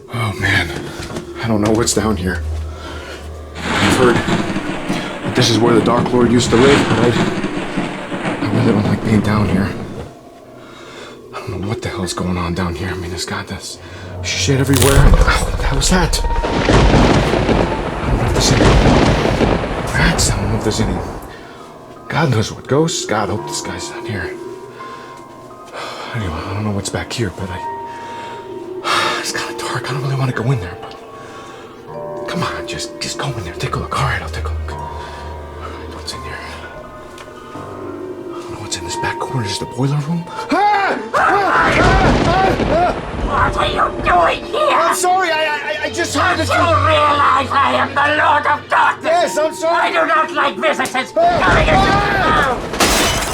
Oh man, I don't know what's down here. I've heard that this is where the Dark Lord used to live, but I really don't like being down here. I don't know what the hell's going on down here. I mean, there's got this shit everywhere. Ow, what the hell was that? I don't know if there's any rats. I don't know if there's any... God knows what ghosts. God, I hope this guy's not here. Anyway, I don't know what's back here, but it's kind of dark. I don't really want to go in there, but come on, just go in there. Take a look. All right, I'll take a look. All right, what's in here? I don't know what's in this back corner. Is this the boiler room? What are you doing here? I'm sorry. I just heard Don't that you realize I am the Lord of Darkness? Yes, I'm sorry. I do not like visitors coming into my house.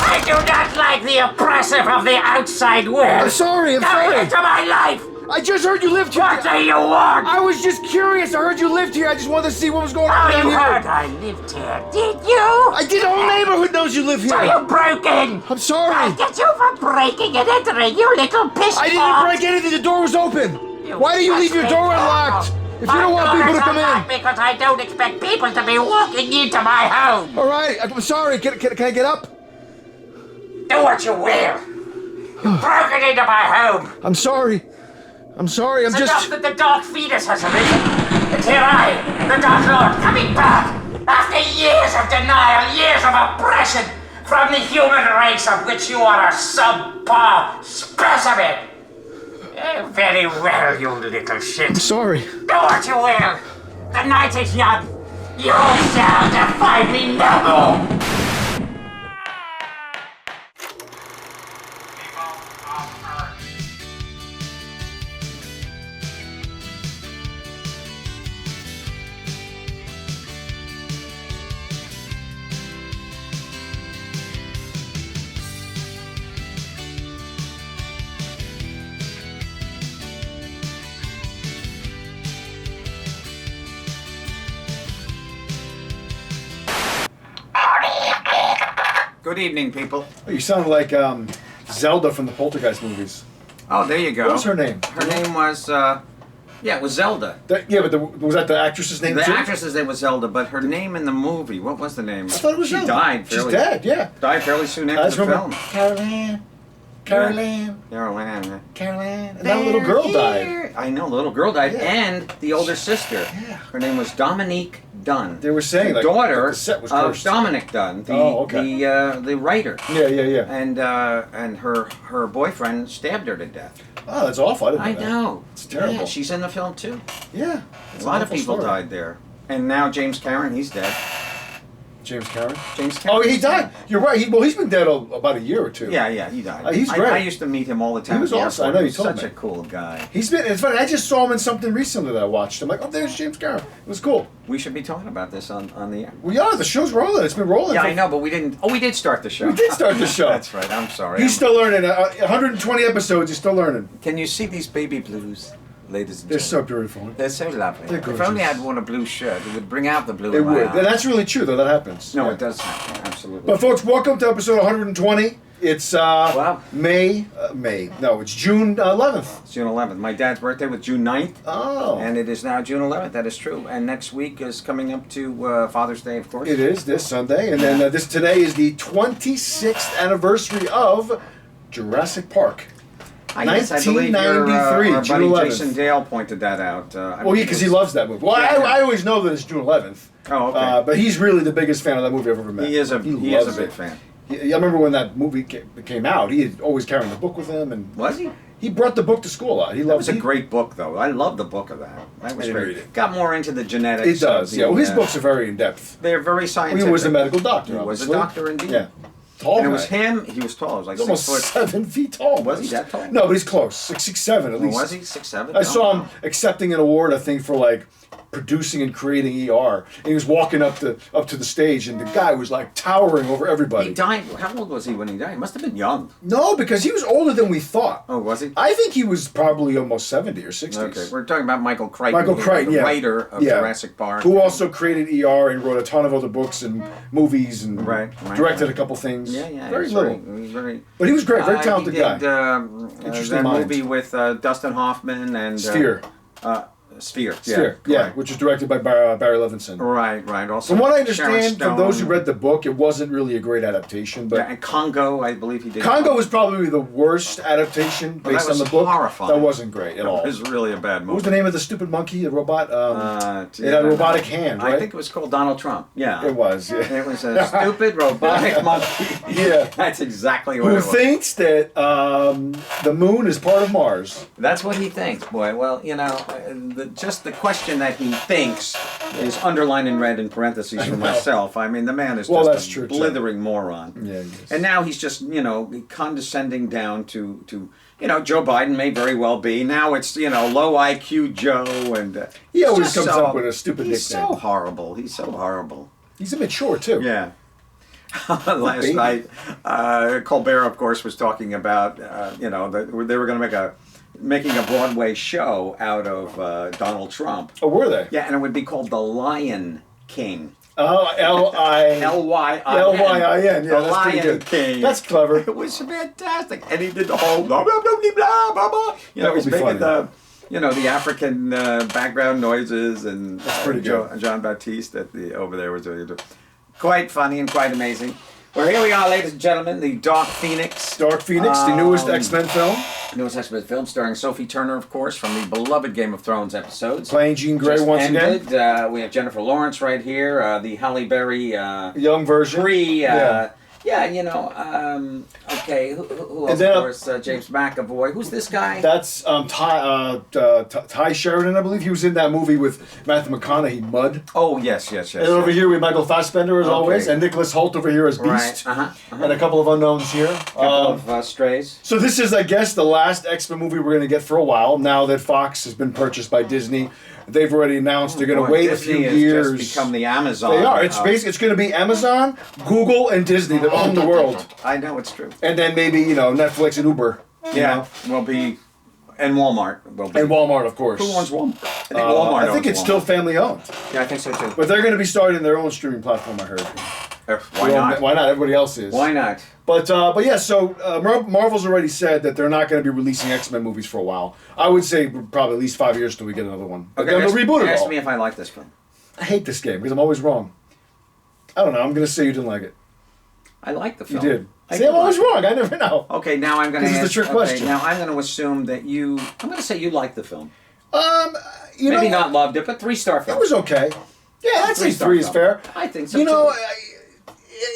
I do not like the oppressive of the outside world. I'm sorry. Coming into my life. I just heard you lived here. What do you want? I was just curious. I heard you lived here. I just wanted to see what was going on Oh, down you here. heard I lived here, did you? I did. The whole neighborhood knows you live here. So you broke in. I'm sorry. I'll get you for breaking and entering, you little piss I didn't break anything. The door was open. Why do you leave your door unlocked? If you don't want people to come in. Because I don't expect people to be walking into my home. All right. I'm sorry. Can I get up? Do what you will. You've broken into my home. I'm sorry. I'm sorry. It's enough that the dark fetus has arisen. And here I, the Dark Lord, coming back after years of denial, years of oppression from the human race of which you are a subpar specimen. Very well, you little shit. I'm sorry. Do what you will. The night is young. You shall defy me no more. Good evening, people. Oh, you sound like Zelda from the Poltergeist movies. Oh, there you go. What was her name? Her name was, it was Zelda. Was that the actress's name The too? actress's name was Zelda, but her name in the movie, what was the name? I thought it was She Zelda. died She's fairly... dead, yeah. Died fairly soon I after just the remember film. Carol Ann. And that little girl died. I know, the little girl died, Yeah. and the older sister. Yeah. Her name was Dominique Dunn. They were saying the like daughter the set was of cursed. Dominic Dunn, the writer. Yeah. And her boyfriend stabbed her to death. Oh, that's awful. I didn't know I that. know. It's terrible. Yeah, she's in the film too. Yeah. A lot of people died there. And now James Cameron, he's dead. James Cameron? James Cameron. Oh, he died. You're right. He's been dead about a year or two. Yeah, he died. He's great. I used to meet him all the time. He was at the awesome. airport. I know, you He's told such me. a cool guy. It's funny. I just saw him in something recently that I watched. I'm like, oh, there's James Cameron. It was cool. We should be talking about this on the air. Well, yeah, the show's rolling. It's been rolling. Yeah, I know, but we didn't. Oh, we did start the show. We did start the show. That's right. I'm sorry. He's still learning. 120 episodes. He's still learning. Can you see these baby blues, ladies and They're so gentlemen? beautiful. They're so lovely. They're If gorgeous. only I'd worn a blue shirt, it would bring out the blue It in my would. eyes. And that's really true, though. That happens. No, Yeah. it does happen. Absolutely. But folks, welcome to episode 120. It's Wow. It's June 11th. It's June 11th. My dad's birthday was June 9th. Oh. And it is now June 11th. That is true. And next week is coming up to Father's Day, of course. It is this Sunday, and then today is the 26th anniversary of Jurassic Park. I believe your, 1993, our June buddy 11th. Jason Dale pointed that out. Because he loves that movie. Well, Yeah. I always know that it's June 11th. Oh, okay. But he's really the biggest fan of that movie I've ever met. He is a loves big it. fan. I remember when that movie came out. He had always carrying the book with him, and Was he? he brought the book to school a lot. He That loved was a great book, though. I love the book of that. That was I didn't great. read it. Got more into the genetics. It does. of Yeah. the, Well, his books are very in depth. They're very He scientific. was a medical doctor. He was a obviously. doctor indeed. Yeah. Tall And it guy. was him. He was tall. He was like He's almost 6 foot. 7 feet tall. Was he that tall? No, but he's close. 6'7" at Oh, least. was he 6'7"? I saw him accepting an award, I think, for like producing and creating ER. And he was walking up to the stage, and the guy was like towering over everybody. He died. How old was he when he died? He must have been young. No, because he was older than we thought. Oh, was he? I think he was probably almost 70 or 60s. Okay, we're talking about Michael Crichton. Michael here, Crichton, the yeah. writer of Yeah. Jurassic Park. Who also created ER and wrote a ton of other books and movies and Right, directed right. a couple things. Yeah. Very he was little. He was very. But he was great, very talented he did, guy. Interesting Interesting that mind. movie with Dustin Hoffman and Sphere. Sphere. Sphere, correct. which was directed by Barry Levinson. Right. Also, From what I Sharon understand, from those who Stone. read the book, it wasn't really a great adaptation. But Yeah, and Congo, I believe he did. Congo was probably the worst adaptation Well, that based on was the book. horrifying. That wasn't great at all. It was really a bad What was movie. the name of the stupid monkey, the robot? It it had a robotic hand, right? I think it was called Donald Trump. Yeah. It was, yeah. It was a stupid robotic monkey. Yeah. That's exactly what Who it was. thinks that the moon is part of Mars? That's what he thinks, boy. Well, just the question that he thinks is underlined in red in parentheses for myself. I mean, the man is Well, just that's a true, too. blithering moron. Yeah, he is. And now he's just, condescending down to Joe Biden may very well be. Now it's, low IQ Joe, and He always just comes up with a stupid He's nickname. so horrible. He's so horrible. He's immature, too. Yeah. Last Baby. night, Colbert, of course, was talking about, they were going to making a Broadway show out of Donald Trump. Oh, were they? Yeah, and it would be called The Lion King. Oh, L-Y-I-N. L-Y-I-N. Yeah, The that's pretty Lion good. King. That's clever. It was fantastic. And he did the whole blah, blah, blah, blah, blah, blah. That He's would be making funny. the African background noises, and pretty good. John Baptiste over there was doing it. Quite funny and quite amazing. Well, here we are, ladies and gentlemen, the Dark Phoenix. Dark Phoenix, the newest X-Men film. Newest X-Men film starring Sophie Turner, of course, from the beloved Game of Thrones episodes. Playing Jean Grey Just once ended. again. We have Jennifer Lawrence right here, the Halle Berry Young version. okay, who else? And then, of course, James McAvoy. Who's this guy? That's Ty Sheridan, I believe. He was in that movie with Matthew McConaughey, Mud. Oh, yes. And over here we have Michael Fassbender, as Okay. always, and Nicholas Hoult over here as Beast. Right. And a couple of unknowns here. Couple of strays. So this is, I guess, the last X-Men movie we're going to get for a while. Now that Fox has been purchased by Disney, they've already announced they're going to wait Disney a few years. has just become the Amazon. They are. It's basically it's going to be Amazon, Google, and Disney that own the world, I know, it's true. and then maybe Netflix and Uber. Will be, and Walmart will be. And Walmart, of course. Who owns Walmart? I think Walmart I think owns it's still Walmart. family owned, Yeah, I think so too. but they're going to be starting their own streaming platform. I heard. Why not? Why not? Everybody else is. Why not? But yeah, so Marvel's already said that they're not going to be releasing X-Men movies for a while. I would say probably at least 5 years till we get another one. But then they'll reboot it ask all. me if I like this film. I hate this game because I'm always wrong. I don't know. I'm going to say you didn't like it. I like the You film. did. I See, I'm do always like it. wrong. I never know. Okay, now I'm going to This ask. is the trick question. Now I'm going to assume that you. I'm going to say you liked the film. You Maybe know, not loved it, but 3-star film. it was okay. Yeah, I'd say 3-star 3 is film. fair. I think so. You know, too.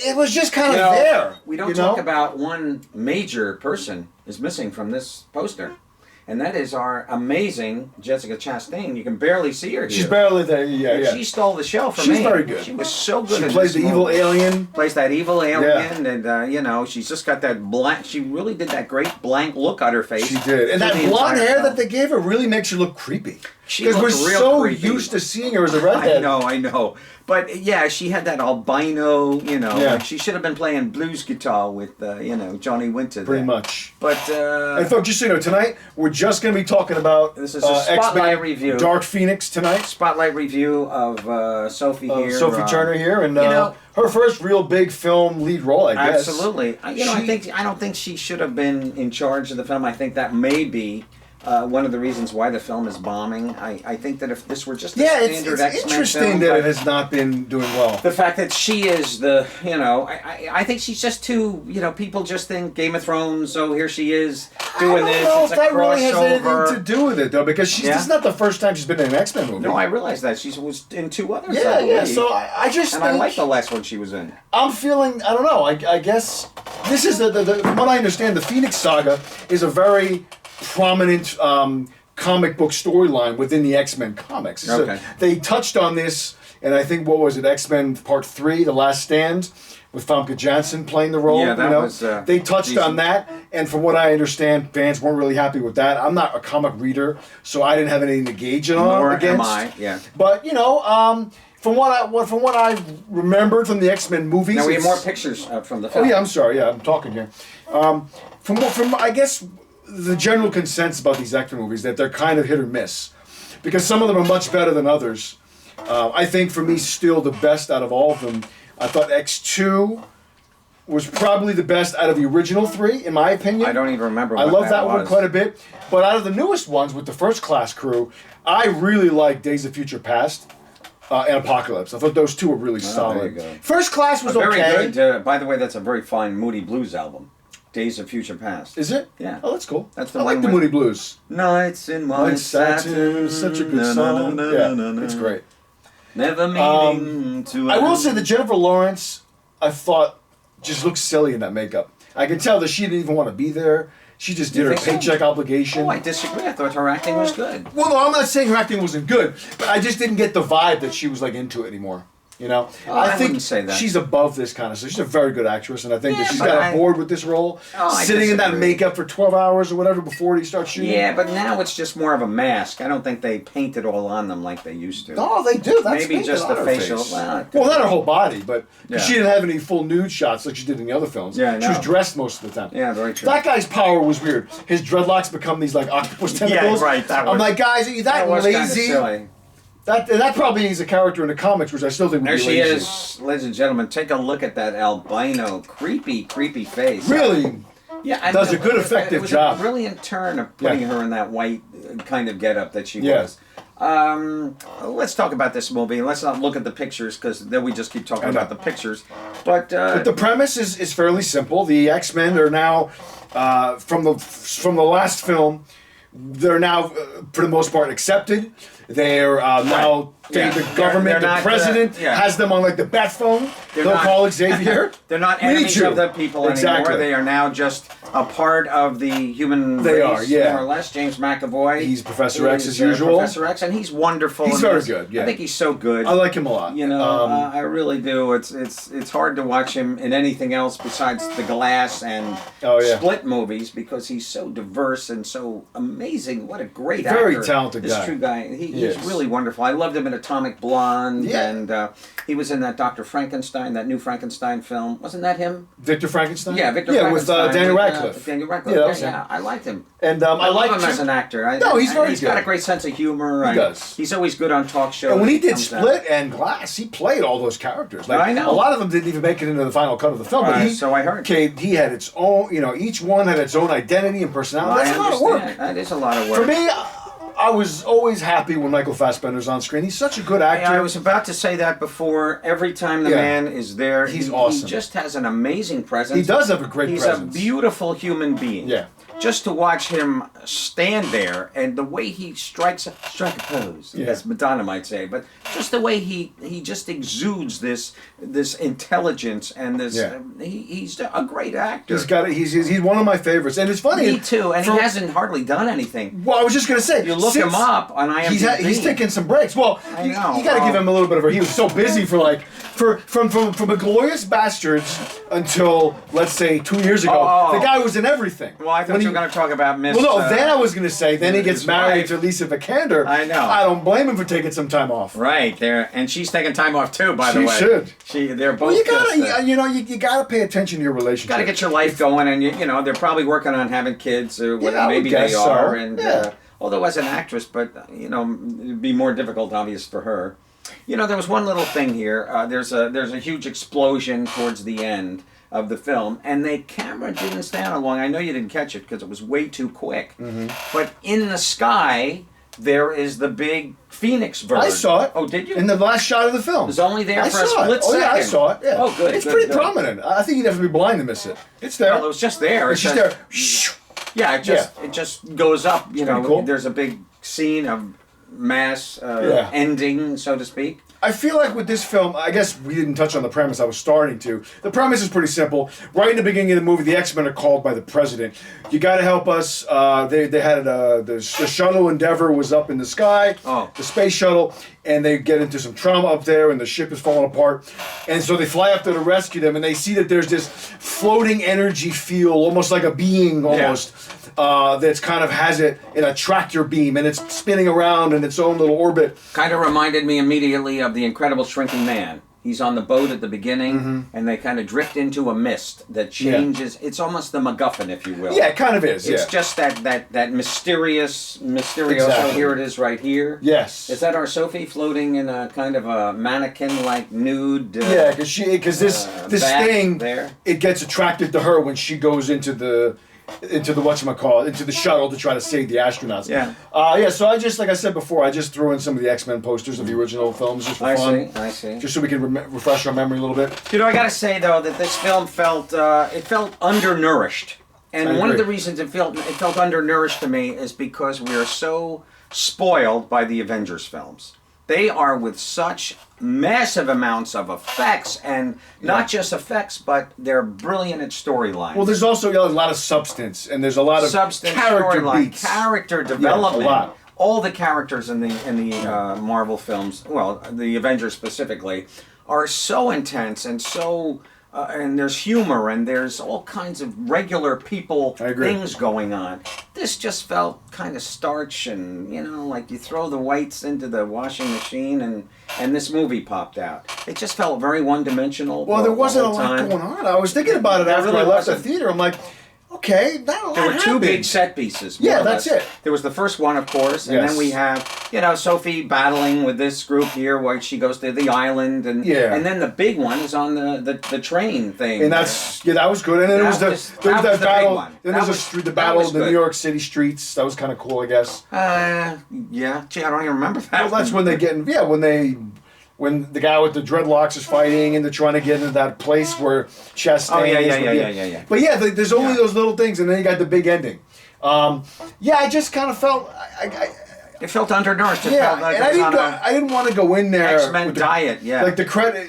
it was just kind of there. We don't you talk know? about one major person is missing from this poster, and that is our amazing Jessica Chastain. You can barely see her here. She's barely there. Yeah. She stole the show from me. She's very good. She was so good. She in plays this the evil movie. alien. Plays that evil alien, Yeah. and she's just got that blank. She really did that great blank look on her face. She did. And through that the blonde entire hair film. that they gave her really makes her look creepy. She Because we're looked real so creepy. used to seeing her as a redhead. I know. But yeah, she had that albino, Yeah. like she should have been playing blues guitar with, Johnny Winter. Pretty there. much. But And folks, just so you know, tonight we're just going to be talking about This is a spotlight X-Men review. Dark Phoenix tonight. spotlight review of Sophie here. Sophie Turner here, and know- her first real big film lead role, I guess. Absolutely. I don't think she should have been in charge of the film. I think that may be one of the reasons why the film is bombing. I think that if this were just a Yeah, standard it's X-Men interesting film, that but it has not been doing well. the fact that she is I think she's just too, people just think Game of Thrones, so here she is doing I this. don't know It's if a that really has crossover. anything to do with it, though, because Yeah? this is not the first time she's been in an X-Men movie. No, I realize that. She was in 2 others. I yeah. believe. So I just and think I like the last one she was in. I'm feeling, I don't know, I guess this is, from what I understand, the Phoenix Saga is a very prominent comic book storyline within the X-Men comics. So Okay. they touched on this, and I think, what was it, X-Men Part 3, The Last Stand, with Famke Janssen playing the role. Yeah, that was, they touched on decent. that, and from what I understand, fans weren't really happy with that. I'm not a comic reader, so I didn't have anything to gauge it on Nor against. am I, yeah. But, from what I remembered from the X-Men movies... Now we have it's- more pictures from the Oh film. yeah, I'm sorry. Yeah, I'm talking here. From I guess the general consensus about these X-Men movies that they're kind of hit or miss, because some of them are much better than others. I think for me, still the best out of all of them. I thought X2 was probably the best out of the original 3, in my opinion. I don't even remember. I what love that one was. quite a bit. But out of the newest ones with the First Class crew, I really like Days of Future Past and Apocalypse. I thought those two were really solid. there you go. First Class was Very okay. good. By the way, that's a very fine Moody Blues album. Days of Future Past. Is it? Yeah. Oh, that's cool. That's the I like one the with- Moody Blues. Nights in White Satin. Such a good song. Yeah, it's great. Never meaning to. I will say that Jennifer Lawrence, I thought, just looked silly in that makeup. I can tell that she didn't even want to be there. She just did You her think so? paycheck obligation. Oh, I disagree. I thought her acting was good. Well, no, I'm not saying her acting wasn't good, but I just didn't get the vibe that she was like into it anymore. You know, I think wouldn't say that. she's above this kind of stuff. She's a very good actress, and I think that Yeah, she's but got bored with this role, I sitting in that disagree. makeup for 12 hours or whatever before he starts shooting. Yeah, but now it's just more of a mask. I don't think they paint it all on them like they used to. No, they do. That's Maybe painted just on the her facial. face. Well, Well, not her whole body, but 'cause Yeah. she didn't have any full nude shots like she did in the other films. Yeah, I She was know. dressed most of the time. Yeah, very true. That guy's power was weird. His dreadlocks become these like octopus tentacles. right, that I'm was- like, guys, are you that That was kind of lazy? silly. That probably is a character in the comics, which I still think would There be she lazy. is, ladies and gentlemen. Take a look at that albino, creepy face. Really? Yeah, I Does mean, a good, it effective was job. a brilliant turn of putting Yeah. her in that white kind of getup that she Yeah. was. Let's talk about this movie. Let's not look at the pictures because then we just keep talking I know. about the pictures. But But the premise is fairly simple. The X-Men are now from the last film. They're now, for the most part, accepted. They're now Yeah. the They're government, not, the president yeah. has them on like the bat phone. They're They'll not- call Xavier. they're not We need enemies you. of the people Exactly. anymore. They are now just a part of the human They race, are, yeah. more or less. James McAvoy. He's Professor X is, as usual. Professor X, and he's wonderful. He's in very this. good, yeah. I think he's so good. I like him a lot. You know, I really do. It's hard to watch him in anything else besides the Glass and Oh, yeah. Split movies because he's so diverse and so amazing. What a great Very actor. talented this guy. true guy. He's Yes. really wonderful. I loved him in Atomic Blonde, Yeah. and he was in that Dr. Frankenstein, that new Frankenstein film. Wasn't that him? Victor Frankenstein. Yeah, Victor Yeah, with Frankenstein. Daniel with, Radcliffe. Daniel Radcliffe. Yeah, that Yeah, was him. yeah, I liked him. And I I love like him as an actor. No, he's very He's got good. a great sense of humor. He and does. He's always good on talk shows. And when he did comes out. Split and Glass, he played all those characters. Like, I know. A lot of them didn't even make it into the final cut of the film. But he, So I heard. he had its own, each one had its own identity and personality. That's a lot of work. That is a lot of work. For me, I was always happy when Michael Fassbender's on screen. He's such a good actor. I was about to say that before. Every time the Yeah. man is there, He's he awesome. He just has an amazing presence. He does have a great He's presence. a beautiful human being. Yeah. Just to watch him stand there and the way he strike a pose, Yeah. as Madonna might say, but just the way he just exudes this intelligence and this. Yeah. He's a great actor. He's one of my favorites, and it's funny. Me too, and he hasn't hardly done anything. Well, I was just gonna say, You look him up on IMDb. He's taking some breaks. Well, I you know. got to give him a little bit of a. He was so busy from Inglorious Bastards until let's say 2 years ago. Oh. The guy was in everything. Well, I thought When you were going to talk about Miss. Well, no. Then I was gonna say. Then he gets his married wife. to Lisa Vikander. I know. I don't blame him for taking some time off. Right there, and she's taking time off too. By the She way, should. They're both. Well, you gotta, just, you gotta pay attention to your relationship. got to get your life going, and they're probably working on having kids or whatever. Yeah, I would Maybe they guess are, so. and Yeah. although as an actress, but it'd be more difficult, obvious for her. There was one little thing here. There's a huge explosion towards the end of the film, and the camera didn't stand along. I know you didn't catch it because it was way too quick. Mm-hmm. But in the sky, there is the big phoenix bird. I saw it. Oh, did you? In the last shot of the film. It was only there I for a saw split it. Oh second. yeah, I saw it. Yeah. Oh, good. It's good, pretty good. prominent. I think you'd have to be blind to miss it. It's there. Well, it was just there. It's It just says- there. Yeah, it just goes up. pretty cool. There's a big scene of mass Yeah. ending, so to speak. I feel like with this film, I guess we didn't touch on the premise. I was starting to. The premise is pretty simple. Right in the beginning of the movie, the X-Men are called by the president. You got to help us. They had the shuttle Endeavor was up in the sky, the space shuttle, and they get into some trauma up there, and the ship is falling apart. And so they fly up there to rescue them, and they see that there's this floating energy field, almost like a being, almost. That's kind of has it in a tractor beam, and it's spinning around in its own little orbit. Kind of reminded me immediately of The Incredible Shrinking Man. He's on the boat at the beginning, and they kind of drift into a mist that changes. It's almost the MacGuffin, if you will. Yeah, it kind of is. It's just that mysterious, mysterioso. Exactly. Here it is, right here. Yes. Is that our Sophie floating in a kind of a mannequin-like nude? Yeah, because this thing there. It gets attracted to her when she goes into the whatchamacallit, into the shuttle to try to save the astronauts. Yeah. So I just, like I said before, I just threw in some of the X-Men posters of the original films just for fun. I see. Just so we can refresh our memory a little bit. You know, I gotta say though that this film felt undernourished, and one of the reasons it felt undernourished to me is because we are so spoiled by the Avengers films. They are with such massive amounts of effects, and not just effects, but they're brilliant at storylines. Well, there's also a lot of substance, and there's a lot of character beats, character development. Yeah, a lot. All the characters in the Marvel films, well, the Avengers specifically, are so intense and so. And there's humor, and there's all kinds of regular people things going on. This just felt kind of starch, and like you throw the whites into the washing machine, and this movie popped out. It just felt very one-dimensional. Well, there wasn't a lot going on. I was thinking about it after I left the theater. I'm like, okay, there were two big set pieces. Yeah, that's it. There was the first one, of course, and then we have, Sophie battling with this group here, where she goes to the island, and then the big one is on the train thing. And that was good. And then there was that battle. Then there's the battle of the New York City streets. That was kind of cool, I guess. Gee, I don't even remember that. Well, that's when they get when the guy with the dreadlocks is fighting and they're trying to get into that place where Chastain yeah. But there's only those little things, and then you got the big ending. I just kind of felt it felt undernourished. It felt like I didn't want to go in there. X-Men diet, Like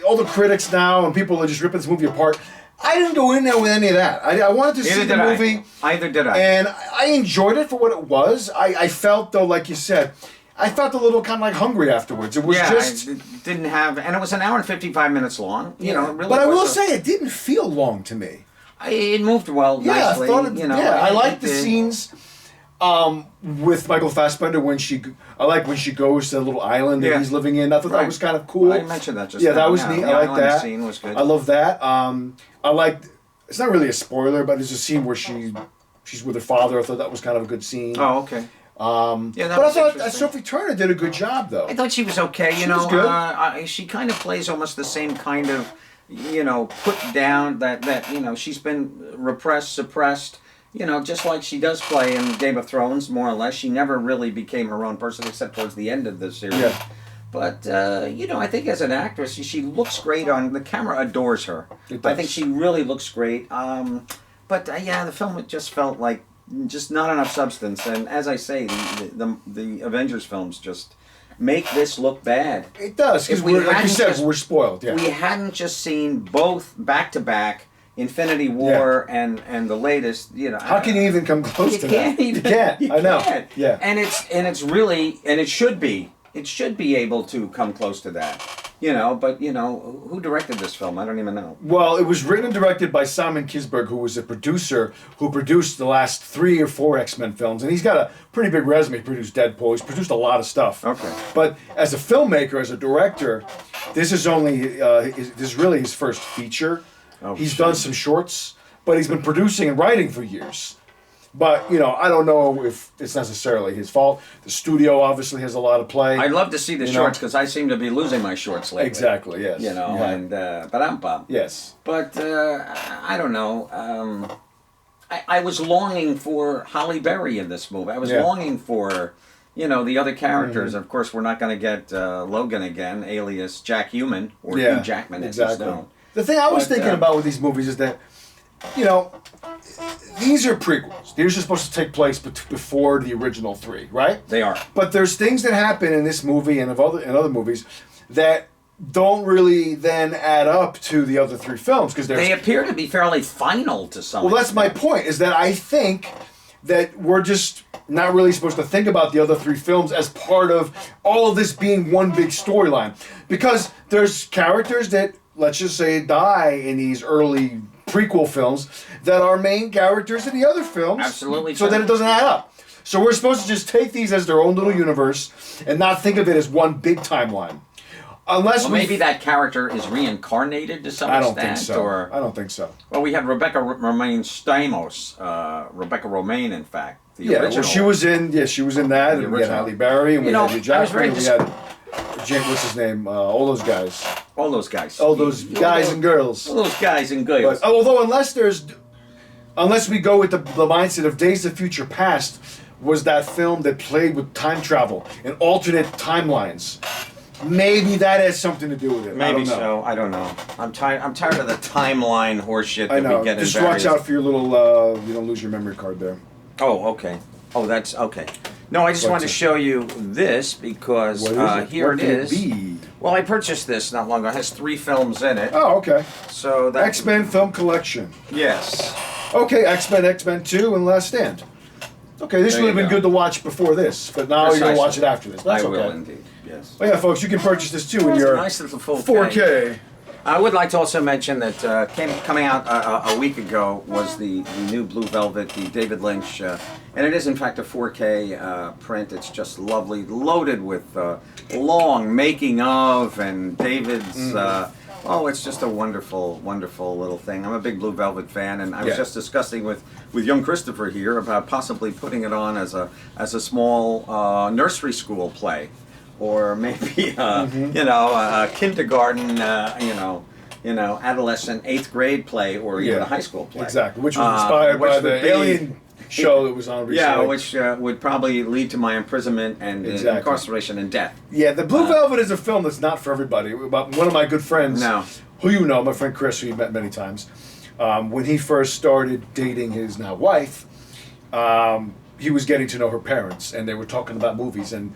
all the critics now, and people are just ripping this movie apart. I didn't go in there with any of that. I wanted to see the movie. Either did I. And I enjoyed it for what it was. I felt, though, like you said, I felt a little kind of like hungry afterwards. It was it didn't have, and it was an hour and 55 minutes long. It really. But I will say, it didn't feel long to me. It moved well, nicely. I thought I liked the scenes with Michael Fassbender when she goes to the little island that he's living in. I thought that was kind of cool. I mentioned that just now. That was neat. I like that. Scene was good. I love that. I liked. It's not really a spoiler, but there's a scene where she's with her father. I thought that was kind of a good scene. Oh, okay. But I thought Sophie Turner did a good job, though. I thought she was okay. She was good. She kind of plays almost the same kind of, put down that she's been repressed, suppressed. Just like she does play in Game of Thrones, more or less. She never really became her own person except towards the end of the series. Yeah. But, I think as an actress, she looks great on... The camera adores her. I think she really looks great. But the film just felt like just not enough substance. And as I say, the Avengers films just make this look bad. It does, because like you said, we're spoiled. Yeah. We hadn't just seen both back-to-back Infinity War and the latest, How can you even come close to that? You can't. I know. Can't. Yeah. And it's really, and it should be able to come close to that. But who directed this film? I don't even know. Well, it was written and directed by Simon Kinberg, who was a producer who produced the last 3 or 4 X-Men films, and he's got a pretty big resume. He produced Deadpool. He's produced a lot of stuff. Okay. But as a filmmaker, as a director, this is really his first feature. Oh, he's done some shorts, but he's been producing and writing for years. But, I don't know if it's necessarily his fault. The studio obviously has a lot of play. I'd love to see the shorts because I seem to be losing my shorts lately. Exactly, yes. And ba-dum-bum. Yes. But, I don't know. I was longing for Halle Berry in this movie. I was longing for, the other characters. Mm-hmm. Of course, we're not going to get Logan again, alias Jack Human, or Hugh Jackman, as he's known. The thing I was thinking about with these movies is that, these are prequels. These are supposed to take place before the original 3, right? They are. But there's things that happen in this movie and in other movies that don't really then add up to the other 3 films because they appear to be fairly final to some. Well, that's my point. Is that I think that we're just not really supposed to think about the other 3 films as part of all of this being one big storyline, because there's characters that, let's just say, die in these early prequel films that are main characters in the other films. Absolutely. So that it doesn't add up. So we're supposed to just take these as their own little universe and not think of it as one big timeline. Unless Well, maybe that character is reincarnated to some I extent. don't think so. Or, I don't think so. well, we had Rebecca Romaine Stamos. Rebecca Romaine, in fact. The Yeah, original. well, she was in that, and we had original. Halle Berry, and we had Hugh I was very Jackman, and we had James, what's his name? All those guys. All those guys. All those guys and girls. All those guys and girls. But, although unless we go with the mindset of Days of Future Past, was that film that played with time travel and alternate timelines. Maybe that has something to do with it. Maybe I don't know. so. I don't know. I'm tired of the timeline horseshit I that know. we get in Just various... watch out for your little, you don't lose your memory card there. Oh, okay. Oh, that's okay. No, I just What's wanted to it? show you this because What is it? here What it could is. be? Well, I purchased this not long ago. It has 3 films in it. Oh, okay. So that X-Men film collection. Yes. Okay, X-Men 2, and Last Stand. Okay, this There would have you been go. good to watch before this, but now you're going to watch it after this. That's I okay. will indeed. Yes. Oh yeah, folks, you can purchase this too in It's a your nice little full 4K. I would like to also mention that coming out a week ago was the new Blue Velvet, the David Lynch, and it is in fact a 4K print. It's just lovely, loaded with long making of and David's. Oh, it's just a wonderful, wonderful little thing. I'm a big Blue Velvet fan, and I was just discussing with young Christopher here about possibly putting it on as a small nursery school play. Or maybe a kindergarten, adolescent 8th grade play, or even a high school play. Exactly, which was inspired by the Alien show that was on recently. Yeah, which would probably lead to my imprisonment and incarceration and death. Yeah, the Blue Velvet is a film that's not for everybody. One of my good friends, who you know, my friend Chris, who you met many times, when he first started dating his now wife, he was getting to know her parents, and they were talking about movies, and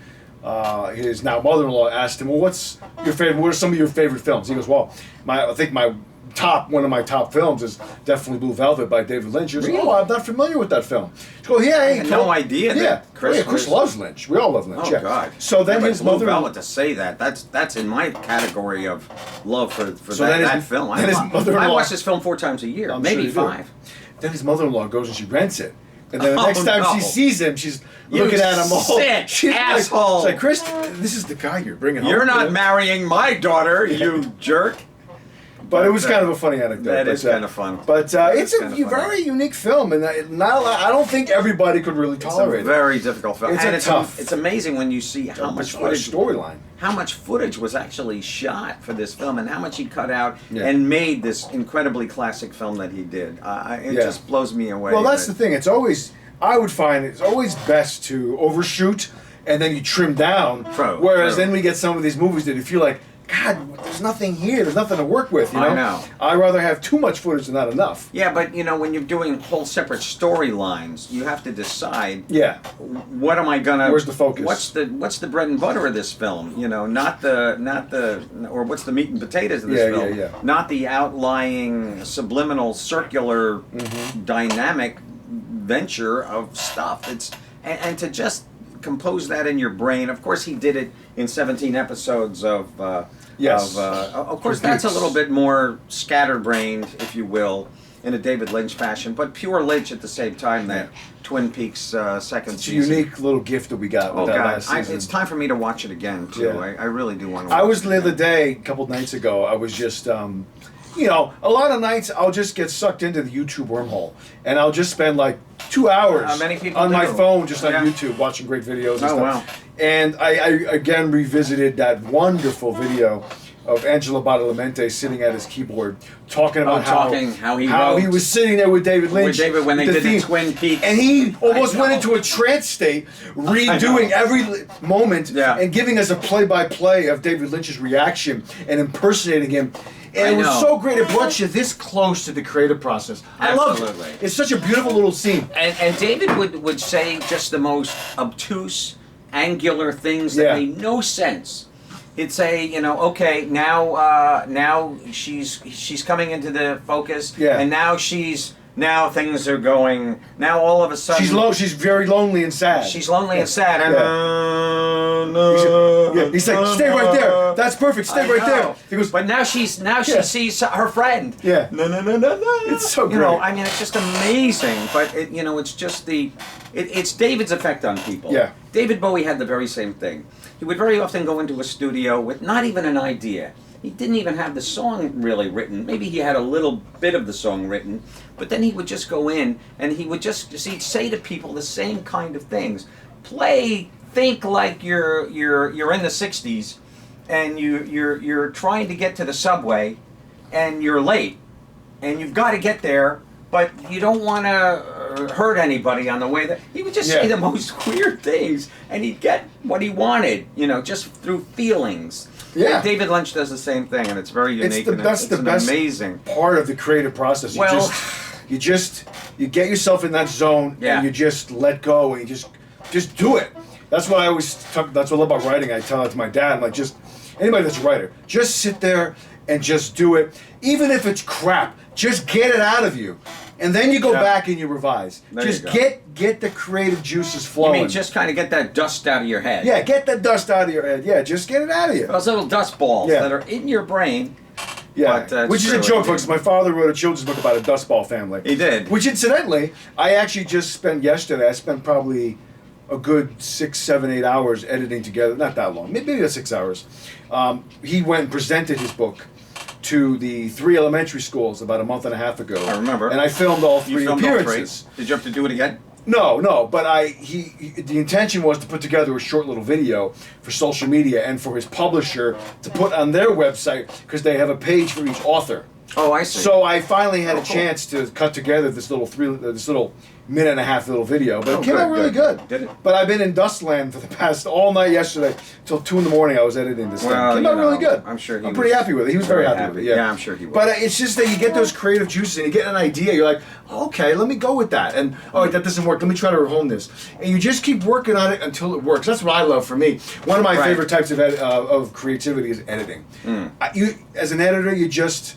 his now mother-in-law asked him, well, what are some of your favorite films? He goes, well, I think one of my top films is definitely Blue Velvet by David Lynch. He goes, oh, I'm not familiar with that film. He goes, yeah, I had no idea that Chris loves Lynch. We all love Lynch. Oh, God. So then his Blue mother... Velvet, to say that's in my category of love for So that film. I watch this film 4 times a year, maybe 5. Then his mother-in-law goes and she rents it. And then the next time she sees him, she's looking at him all. Sick she's asshole. She's like, Chris, this is the guy you're bringing home. You're not marrying my daughter, you jerk. But it was kind of a funny anecdote. That is kind of fun. But it's a very unique film, and I don't think everybody could really tolerate it. It's a very difficult film. It's tough. It's amazing when you see how much footage. Storyline. How much footage was actually shot for this film, and how much he cut out and made this incredibly classic film that he did. It just blows me away. Well, that's the thing. I would find it's always best to overshoot and then you trim down. Whereas then we get some of these movies that you feel like, God, there's nothing here. There's nothing to work with. You know? I know. I'd rather have too much footage than not enough. Yeah, but when you're doing whole separate storylines, you have to decide. Yeah. What am I gonna? Where's the focus? What's the bread and butter of this film? Not the or what's the meat and potatoes of this film? Yeah. Not the outlying subliminal circular dynamic venture of stuff. And to just compose that in your brain. Of course, he did it in 17 episodes of. Of course, that's a little bit more scatterbrained, if you will, in a David Lynch fashion, but pure Lynch at the same time. That Twin Peaks second season. It's a unique little gift that we got with that last season. It's time for me to watch it again too. Yeah. I really do want to. I was the other day, a couple nights ago. I was just. A lot of nights I'll just get sucked into the YouTube wormhole, and I'll just spend like 2 hours on my phone just on YouTube watching great videos and stuff. Wow. And I again revisited that wonderful video of Angelo Badalamenti sitting at his keyboard talking about how he was sitting there with David Lynch. When they did the Twin Peaks. And he almost went into a trance state, redoing every moment and giving us a play-by-play of David Lynch's reaction and impersonating him. And it was so great. It brought you this close to the creative process. I loved it. It's such a beautiful little scene. And David would say just the most obtuse, angular things that made no sense. He'd say, okay, now she's coming into the focus, and now she's now things are going. Now all of a sudden She's very lonely and sad. she's lonely and sad. And He's like, stay right there. That's perfect. Stay right there. He goes, but now she sees her friend. Yeah. No. It's so great. You know, I mean, it's just amazing. But it's just it's David's effect on people. Yeah. David Bowie had the very same thing. He would very often go into a studio with not even an idea. He didn't even have the song really written. Maybe he had a little bit of the song written, but then he would just go in and he would just say to people the same kind of things. Think like you're in the '60s, and you're trying to get to the subway, and you're late, and you've got to get there, but you don't want to hurt anybody on the way there. He would just say the most weird things, and he'd get what he wanted, just through feelings. Yeah. And David Lynch does the same thing, and it's very unique. That's the best amazing part of the creative process. You get yourself in that zone, and you just let go, and you just do it. That's what I always talk. That's what I love about writing. I tell that to my dad. I'm like, just anybody that's a writer, just sit there and just do it, even if it's crap. Just get it out of you, and then you go back and you revise. Just get the creative juices flowing. You mean just kind of get that dust out of your head? Yeah, get the dust out of your head. Yeah, just get it out of you. Those little dust balls that are in your brain. Yeah, which is a joke, folks. My father wrote a children's book about a dust ball family. He did. Which, incidentally, I actually just spent yesterday. I spent probably a good 6, 7, 8 hours editing together. Not that long. Maybe 6 hours. He went and presented his book to the 3 elementary schools about a month and a half ago. I remember. And I filmed all 3 appearances. Did you have to do it again? No, but the intention was to put together a short little video for social media and for his publisher to put on their website, because they have a page for each author. Oh, I see. So I finally had a chance to cut together this little minute and a half little video, but it came out really good. Did it? But I've been in Dustland for the past all night yesterday till 2 in the morning. I was editing this thing. It came out really good. I'm sure I'm pretty happy with it. He was very happy with it. Yeah, I'm sure he was. But it's just that you get those creative juices and you get an idea. You're like, okay, let me go with that. And all right, that doesn't work. Let me try to hone this. And you just keep working on it until it works. That's what I love for me. One of my favorite types of creativity is editing. As an editor, you just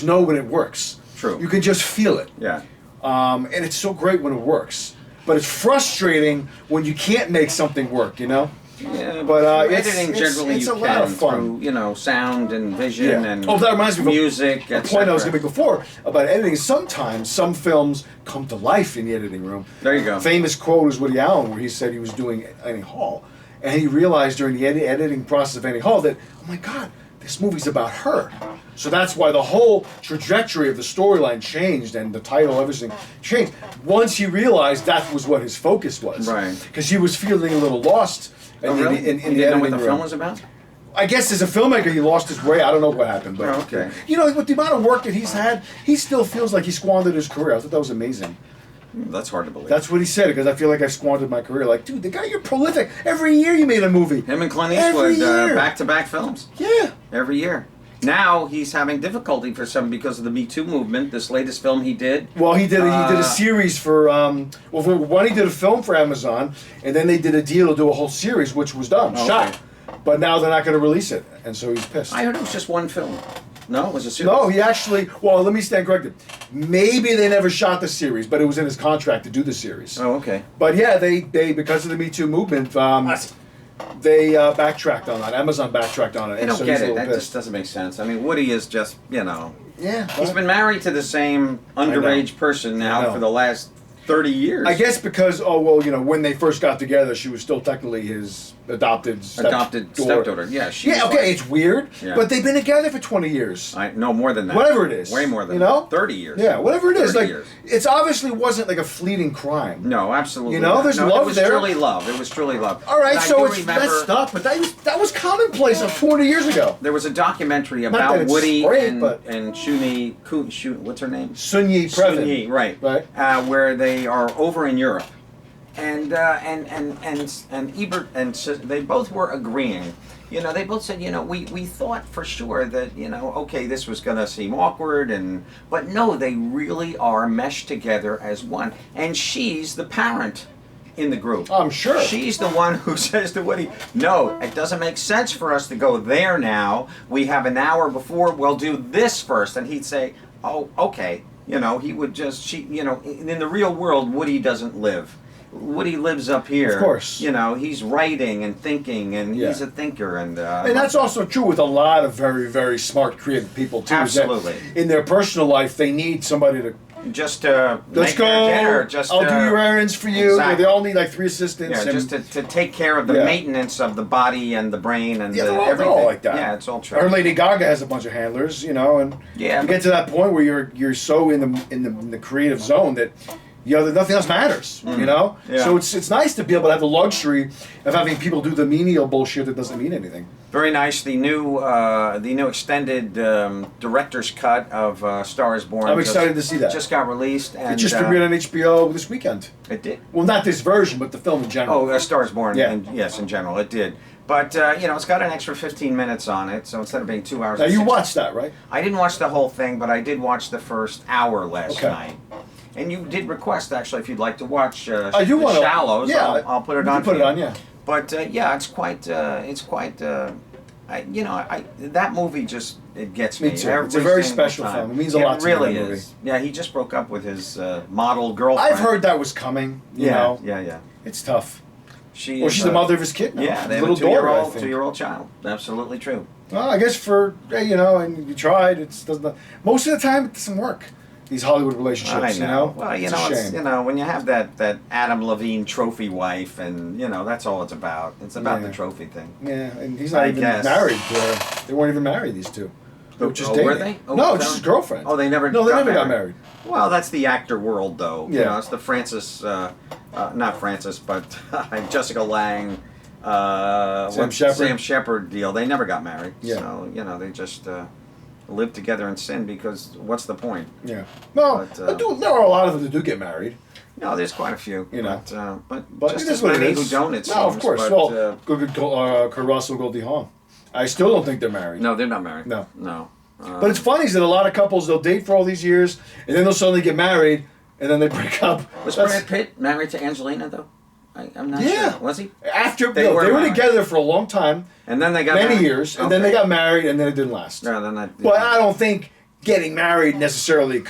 know when it works. True. You can just feel it. Yeah. And it's so great when it works. But it's frustrating when you can't make something work, Yeah, but editing generally it's you a can lot of fun. through, sound and vision and that reminds me of music. A point I was going to make before about editing. Sometimes some films come to life in the editing room. There you go. Famous quote is Woody Allen, where he said he was doing Annie Hall, and he realized during the editing process of Annie Hall that, oh my God, this movie's about her. So that's why the whole trajectory of the storyline changed and the title, everything changed. Once he realized that was what his focus was. Right. Because he was feeling a little lost in the editing know what the room. film was about? I guess as a filmmaker, he lost his way. I don't know what happened. But, okay. With the amount of work that he's had, he still feels like he squandered his career. I thought that was amazing. That's hard to believe. That's what he said, because I feel like I squandered my career. Like, dude, the guy, you're prolific. Every year you made a movie. Him and Clint Eastwood, back-to-back films. Yeah. Every year. Now he's having difficulty for some because of the Me Too movement. This latest film he did. Well, he did a series for for one he did a film for Amazon, and then they did a deal to do a whole series, which was done, shot. But now they're not going to release it, and so he's pissed. I heard it was just one film. No, it was a series. No, he actually. Well, let me stand corrected. Maybe they never shot the series, but it was in his contract to do the series. Oh, okay. But yeah, they because of the Me Too movement. They backtracked on that. Amazon backtracked on it. I don't get it. That just doesn't make sense. I mean, Woody is just, Yeah. He's been married to the same underage person now for the last 30 years. I guess because, when they first got together, she was still technically his adopted stepdaughter. Yeah, it's weird, but they've been together for 20 years. No, more than that. Whatever it is. Way more than that. 30 years. Yeah, whatever it is. 30 years. It's obviously wasn't like a fleeting crime. No, absolutely. There's love there. It was truly love. All right, so it's messed up, but that was commonplace 200 years ago. There was a documentary about Woody and Shuni, what's her name? Sunyi Previn. Sunyi, right. Where they are over in Europe. And Ebert and they both were agreeing. They both said, we thought for sure that, okay, this was going to seem awkward, but no, they really are meshed together as one. And she's the parent in the group. I'm sure. She's the one who says to Woody, no, it doesn't make sense for us to go there now. We have an hour before, we'll do this first. And he'd say, oh, okay. You know, he would just, you know, in the real world, Woody doesn't live. Woody lives up here. Of course. You know, he's writing and thinking, and he's a thinker. And that's also true with a lot of very, very smart, creative people, too. Absolutely. In their personal life, they need somebody to... Just Let's make go. their dinner. Just I'll do your errands for you. Exactly. They all need like 3 assistants. Yeah, and, just to take care of the maintenance of the body and the brain and they're everything. all like that. Yeah, it's all true. Or Lady Gaga has a bunch of handlers, you know, and Yeah, you get to that point where you're so in the creative zone that nothing else matters, you know. Yeah. So it's nice to be able to have the luxury of having people do the menial bullshit that doesn't mean anything. Very nice. The new extended director's cut of Star Is Born. I'm excited to see that. Just got released, and It just premiered on HBO this weekend. It did. Well, not this version, but the film in general. Oh, A Star Is Born. Yeah. Yes, in general, it did. But you know, it's got an extra 15 minutes on it, so instead of being 2 hours. Now it's you 60. watched that, right? I didn't watch the whole thing, but I did watch the first hour last Okay. night. And you did request, actually, if you'd like to watch I do The want to. Shallows. Yeah, I'll put it you on. can put for it you. on, yeah. But yeah, it's quite. That movie just it gets me. Me too. Every It's a very single special time. film. It means a lot to me, really that movie. is. Yeah, he just broke up with his model girlfriend. I've heard that was coming. You know, Yeah. it's tough. She. Well, is, she's the mother of his kid now. Yeah, they his have little a daughter, I 2-year-old, think. 2-year-old child. Absolutely true. Well, I guess and you tried. It doesn't. Most of the time, it doesn't work. These Hollywood relationships, I know. you know. Well, it's a it's shame. when you have that Adam Levine trophy wife, and that's all it's about. It's about the trophy thing. Yeah, and he's not I even guess. married. They weren't even married. These two. They were just Oh, dating. were they? Oh, No, just his girlfriend. Oh, they never. No, they never got married. Well, that's the actor world, though. Yeah. It's the Francis, not Francis, but Jessica Lange, Sam Shepard deal. They never got married. Yeah. So they just lived together in sin, because what's the point? Yeah. No, But, there are a lot of them that do get married. No, there's quite a few. You know. But just it is as what it many is. who don't. It No, seems, of course. But, Well, Kurt Russell, Goldie Hawn. I still don't think they're married. no, they're not married. No. No. But it's funny is that a lot of couples, they'll date for all these years, and then they'll suddenly get married, and then they break up. Was That's- Brad Pitt married to Angelina, though? I'm not Yeah. sure. Was he? After They they were were married. together for a long time, And then they got many married? years, and then they got married, and then it didn't last. No, then that. But I don't think getting married necessarily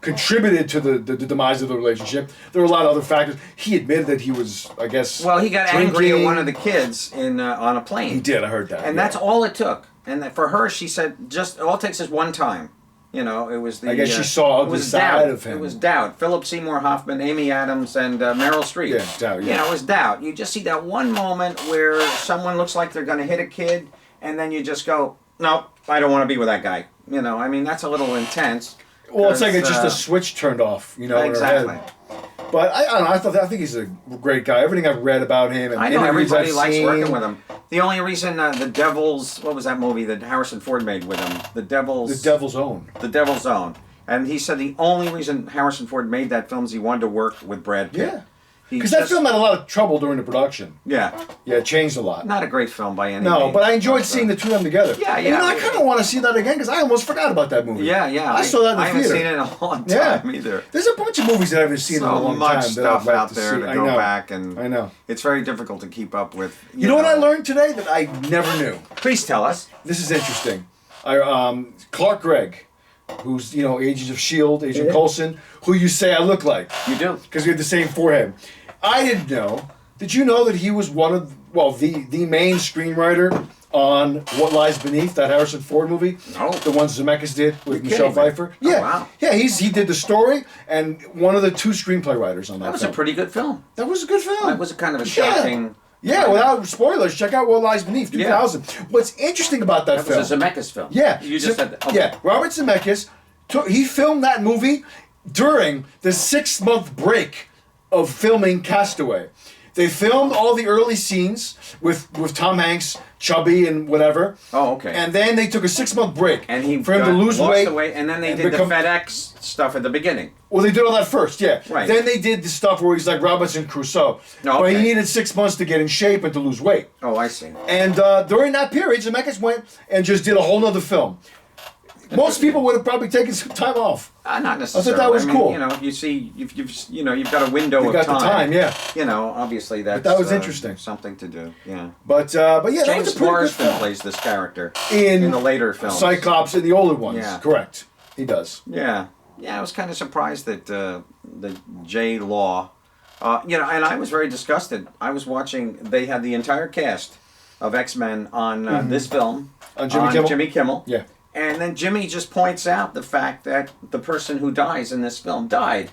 contributed to the demise of the relationship. There were a lot of other factors. He admitted that he was, I guess. Well, he got angry at drinking. one of the kids on a plane. He did. I heard that. And yeah. that's all it took. And for her, she said, just all it takes is one time. It was the. I guess she saw it the was side doubt. of him. It was doubt. Philip Seymour Hoffman, Amy Adams, and Meryl Streep. Yeah, doubt, yeah. It was doubt. You just see that one moment where someone looks like they're going to hit a kid, and then you just go, no, I don't want to be with that guy. That's a little intense. Well, it's like it's 'cause, just a switch turned off, in her Exactly. head. But I don't know. I think he's a great guy. Everything I've read about him and I know interviews everybody I've likes seen, working with him. The only reason The Devil's, what was that movie that Harrison Ford made with him? The Devil's Own. And he said the only reason Harrison Ford made that film is he wanted to work with Brad Pitt. Yeah. Because that film had a lot of trouble during the production. Yeah. Yeah, it changed a lot. Not a great film by any No, means. but I enjoyed seeing the two of them together. Yeah, And, yeah. I kind of want to see that again because I almost forgot about that movie. Yeah. I saw that in the I haven't theater. seen it in a long Yeah. time either. There's a bunch of movies that I haven't seen in a So long much time that stuff I'd like out to there see. to I go know. back, and I know. it's very difficult to keep up with. You know what I learned today that I never knew? Please tell us. This is interesting. Clark Gregg, who's Agents of S.H.I.E.L.D., Agent Coulson, who you say I look like. You do. Because we have the same forehead. I didn't know. Did you know that he was the main screenwriter on What Lies Beneath, that Harrison Ford movie? No. The one Zemeckis did with You're Michelle kidding me. Pfeiffer? Oh, Yeah. wow. Yeah, he did the story and one of the two screenplay writers on that That was film. a pretty good film. That was a good film. That was a kind of a shocking. Yeah, without spoilers, check out What Lies Beneath, 2000. What's interesting about that, That film... was a Zemeckis film. Yeah. You just said that. Okay. Yeah, Robert Zemeckis, he filmed that movie during the 6-month break of filming Castaway. They filmed all the early scenes with Tom Hanks, chubby and whatever. Oh, okay. And then they took a 6-month break And he for him to lose lost weight. the weight, and then they and did become- the FedEx stuff at the beginning. Well, they did all that first, yeah. Right. Then they did the stuff where he's like Robinson Crusoe. Oh, But he okay. needed 6 months to get in shape and to lose weight. Oh, I see. And during that period, Zemeckis went and just did a whole nother film. Most people would have probably taken some time off. Not necessarily. that was cool. You see, you've got a window You of got time. the time, yeah. Obviously that's. that was interesting. Something to do. Yeah. But yeah, that was James a pretty good Marsden film. plays this character In the later films. Cyclops in the older ones, Yeah. correct. He does. Yeah. I was kind of surprised that J. Law, and I was very disgusted. I was watching. They had the entire cast of X-Men on this film On Jimmy Jimmy Kimmel. Yeah. And then Jimmy just points out the fact that the person who dies in this film died.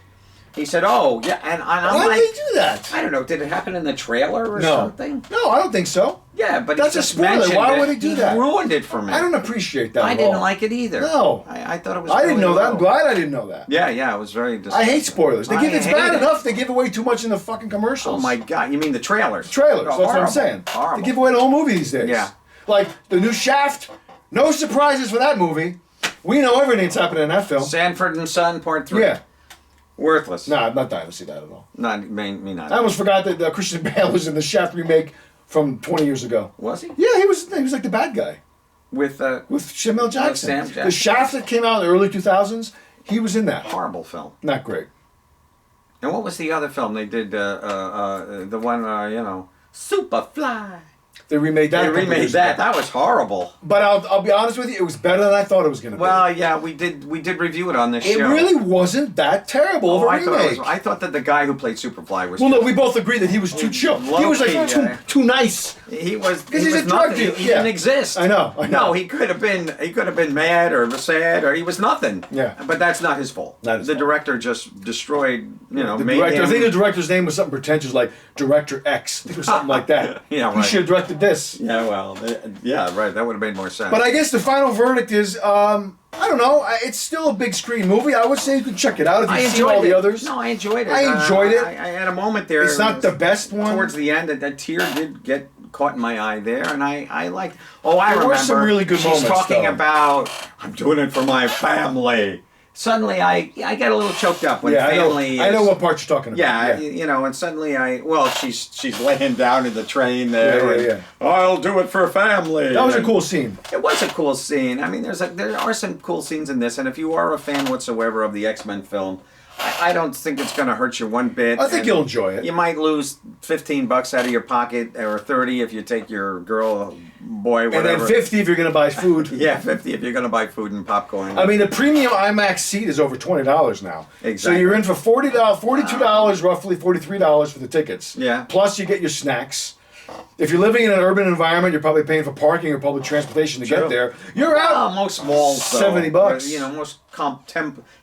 He said, "Oh, yeah," and I'm Why like, did they do that? I don't know. Did it happen in the trailer or something? No, I don't think so. Yeah, but That's he a just spoiler. mentioned Why it. would he do that? Ruined it for me. I don't appreciate that. I at didn't all. like it either. No. I thought it was. I didn't really know that. I'm low. glad I didn't know that. Yeah, I was very. I hate spoilers. It's I bad hate it. enough they give away too much in the fucking commercials. Oh my God! You mean the trailers? Trailers. Oh, That's what I'm horrible. saying. Horrible. They give away the whole movie these days. Yeah. Like the new Shaft. No surprises for that movie. We know everything that's happening in that film. Sanford and Son Part 3. Yeah. Worthless. Nah, I'm not dying to see that at all. Not me not. I almost forgot that Christian Bale was in the Shaft remake from 20 years ago. Was he? Yeah, he was like the bad guy With Samuel Jackson. Sam Jackson. The Shaft that came out in the early 2000s, he was in that. horrible film. Not great. And what was the other film they did? The one Superfly. They remade that. They a couple remade years that. ago. That was horrible. But I'll be honest with you, it was better than I thought it was going to be. Well, yeah, we did review it on this It show. really wasn't that terrible of a remake. I thought that the guy who played Superfly was. Well, no, we both agreed that he was too chill. He was like Low-key, yeah. too nice. He was. Because He he's was a drug nothing. dealer. He Yeah. didn't exist. I know. No, he could have been. He could have been mad or sad or he was nothing. Yeah. But that's not his fault. Not his the fault. director just destroyed. The made director, I him. think the director's name was something pretentious like Director X. I think it was something like that. Yeah, He right. should have directed this. Yeah, well, yeah, right. That would have made more sense. But I guess the final verdict is, I don't know. It's still a big screen movie. I would say you can check it out if I you've seen enjoyed all it. the others. No, I enjoyed it. I enjoyed it. I had a moment there. It's not the best one. Towards the end, that tear did get caught in my eye there, and I liked. Oh, I There were remember. some really good She's moments, talking though. about, I'm doing it for my family. Suddenly, I get a little choked up when Yeah, family. I know what part you're talking about. Yeah, and suddenly she's laying down in the train there. Yeah. and, I'll do it for family. That was a And cool scene. It was a cool scene. I mean, there are some cool scenes in this, and if you are a fan whatsoever of the X-Men film, I don't think it's going to hurt you one bit. I think and you'll enjoy it. You might lose $15 out of your pocket, or 30 if you take your girl, boy, whatever. And then 50 if you're going to buy food. Yeah, 50 if you're going to buy food and popcorn. I mean, the premium IMAX seat is over $20 now. Exactly. So you're in for $42 roughly, $43 for the tickets. Yeah. Plus you get your snacks. If you're living in an urban environment, you're probably paying for parking or public transportation to True. get there. You're out. Most malls, though, $70. Most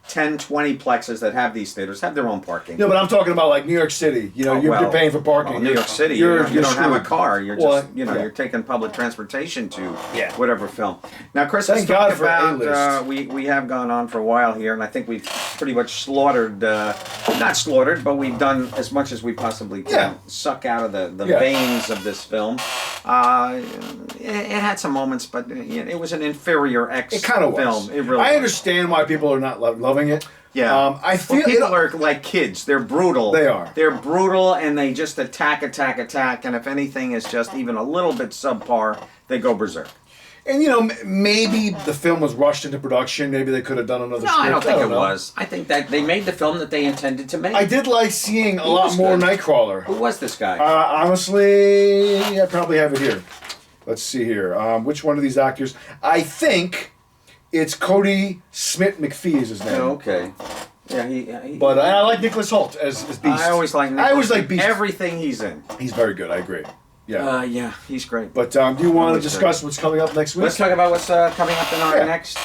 10, 20 plexes that have these theaters have their own parking. No, but I'm talking about like New York City. You know, you're paying for parking. Well, New York City, you don't have a car. You're just, you're taking public transportation to whatever film. Now, Chris, Thank let's talk God for about, A-list. we have gone on for a while here, and I think we've pretty much slaughtered, not slaughtered, but we've done as much as we possibly can. Yeah. Suck out of the Yeah. veins of this film. It had some moments, but it was an inferior X It kind of was. film. It really I was. understand why people are not loving it. Yeah. I feel people are like kids. They're brutal. They are. They're brutal, and they just attack. And if anything is just even a little bit subpar, they go berserk. And you know, maybe the film was rushed into production. Maybe they could have done another No, script. I don't think it know. was. I think that they made the film that they intended to make. I did like seeing a lot was more good. Nightcrawler. Who was this guy? Honestly, I probably have it here. Let's see here. Which one of these actors? I think it's Cody Smith McPhee is his name. Oh, okay. Yeah, he But I like Nicholas Hoult as Beast. I always like. I always like Beast. Everything he's in. He's very good. I agree. Yeah. Yeah, he's great. But do you want to Always discuss what's coming up next week? Let's talk about what's coming up in our Yeah. next.